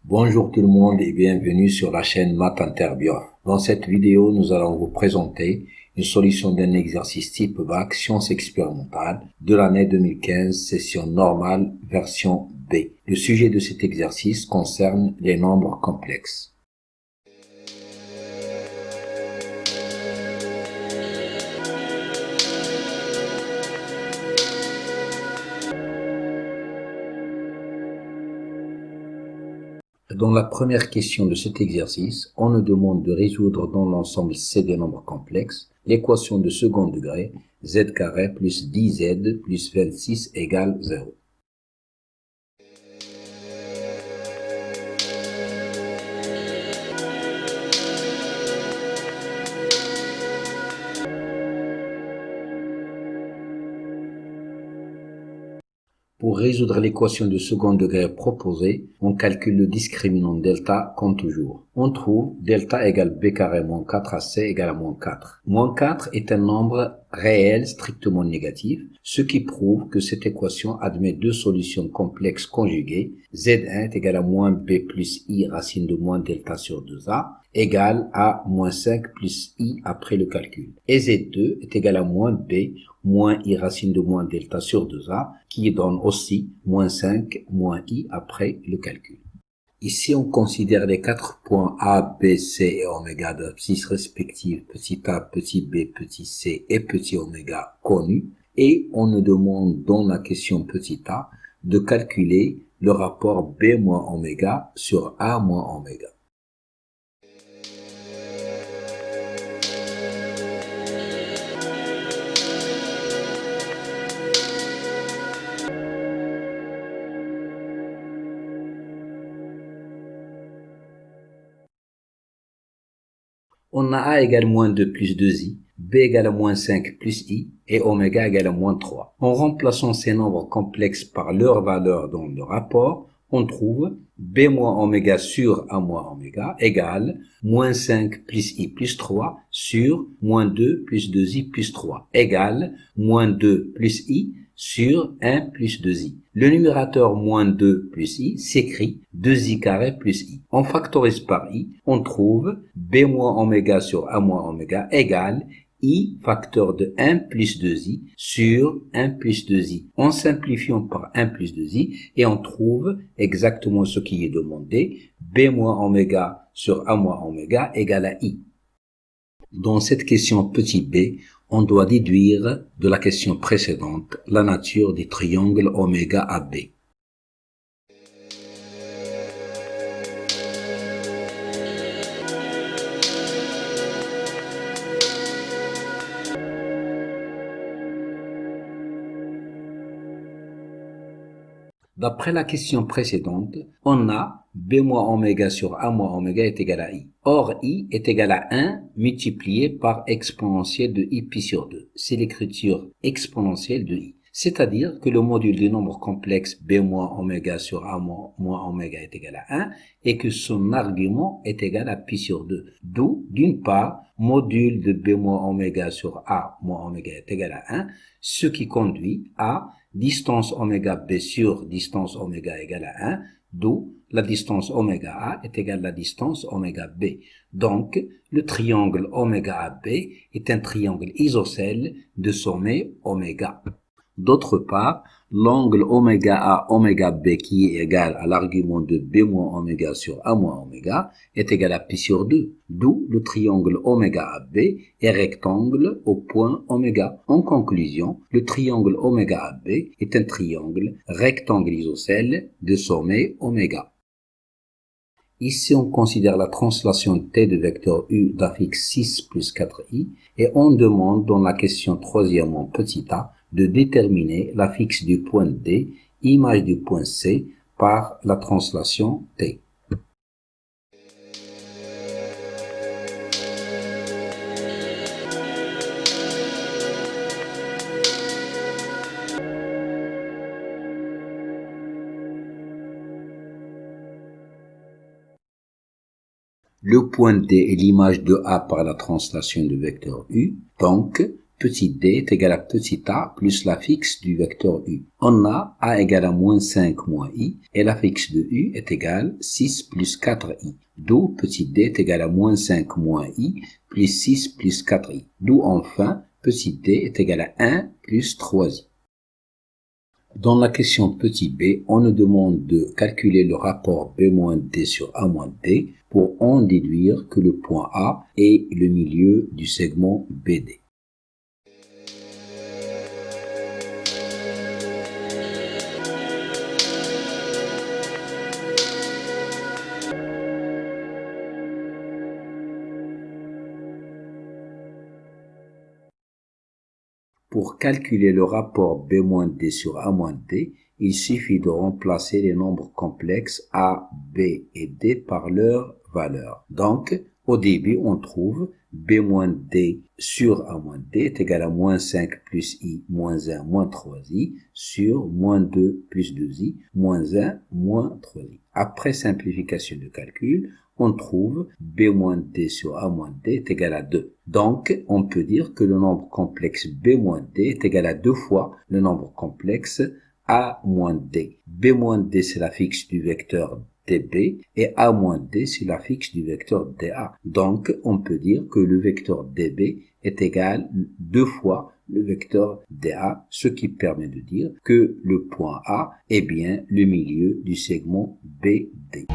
Bonjour tout le monde et bienvenue sur la chaîne Math Interbiof. Dans cette vidéo, nous allons vous présenter une solution d'un exercice type bac sciences expérimentales de l'année 2015, session normale, version B. Le sujet de cet exercice concerne les nombres complexes. Dans la première question de cet exercice, on nous demande de résoudre dans l'ensemble C des nombres complexes l'équation de second degré z carré plus 10z plus 26 égale 0. Pour résoudre l'équation de second degré proposée, on calcule le discriminant delta comme toujours. On trouve delta égale b carré moins 4 à c égale à moins 4. Moins 4 est un nombre réel strictement négatif, ce qui prouve que cette équation admet deux solutions complexes conjuguées. Z1 est égal à moins b plus i racine de moins delta sur 2a égale à moins 5 plus i après le calcul. Et Z2 est égal à moins b moins i racine de moins delta sur 2a, qui donne aussi moins 5 moins i après le calcul. Ici, on considère les 4 points A, B, C et oméga d'abscisse respectives petit a, petit b, petit c et petit oméga connus, et on nous demande dans la question petit a de calculer le rapport B moins oméga sur A moins oméga. On a A égale moins 2 plus 2i, B égale à moins 5 plus i et oméga égale à moins 3. En remplaçant ces nombres complexes par leur valeur dans le rapport, on trouve B moins oméga sur A moins oméga égale moins 5 plus i plus 3 sur moins 2 plus 2i plus 3 égale moins 2 plus i sur 1 plus 2i. Le numérateur moins 2 plus i s'écrit 2i carré plus i. On factorise par i, on trouve b moins oméga sur a moins oméga égale i facteur de 1 plus 2i sur 1 plus 2i. En simplifiant par 1 plus 2i et on trouve exactement ce qui est demandé, b moins oméga sur a moins oméga égale à i. Dans cette question petit b, on doit déduire de la question précédente la nature du triangle oméga AB. D'après la question précédente, on a b moins oméga sur a moins oméga est égal à i. Or, i est égal à 1 multiplié par exponentielle de i pi sur 2. C'est l'écriture exponentielle de i. C'est-à-dire que le module du nombre complexe b moins oméga sur a moins oméga est égal à 1 et que son argument est égal à pi sur 2. D'où, d'une part, module de b moins oméga sur a moins oméga est égal à 1, ce qui conduit à distance oméga b sur distance oméga égale à 1, d'où la distance oméga a est égale à la distance oméga b. Donc, le triangle oméga AB est un triangle isocèle de sommet oméga. D'autre part, l'angle oméga A oméga B qui est égal à l'argument de B moins oméga sur A moins oméga est égal à pi sur 2, d'où le triangle oméga AB est rectangle au point oméga. En conclusion, le triangle oméga AB est un triangle rectangle isocèle de sommet oméga. Ici, on considère la translation T de vecteur U d'affixe 6 plus 4i et on demande dans la question troisièmement petit a de déterminer l'affixe du point D, image du point C, par la translation T. Le point D est l'image de A par la translation de vecteur U, donc petit d est égal à petit a plus l'affixe du vecteur u. On a a égale à moins 5 moins i et l'affixe de u est égal 6 plus 4i. D'où petit d est égal à moins 5 moins i plus 6 plus 4i. D'où enfin petit d est égal à 1 plus 3i. Dans la question petit b, on nous demande de calculer le rapport b-d sur a-d pour en déduire que le point A est le milieu du segment BD. Pour calculer le rapport b-d sur a-d, il suffit de remplacer les nombres complexes a, b et d par leur valeur. Donc, au début, on trouve b-d sur a-d est égal à moins 5 plus i moins 1 moins 3i sur moins 2 plus 2i moins 1 moins 3i. Après simplification de calcul, on trouve b-d sur a-d est égal à 2. Donc, on peut dire que le nombre complexe b-d est égal à 2 fois le nombre complexe a-d. b-d c'est l'affixe du vecteur db et a-d c'est l'affixe du vecteur da. Donc, on peut dire que le vecteur db est égal 2 fois le vecteur da, ce qui permet de dire que le point A est bien le milieu du segment BD.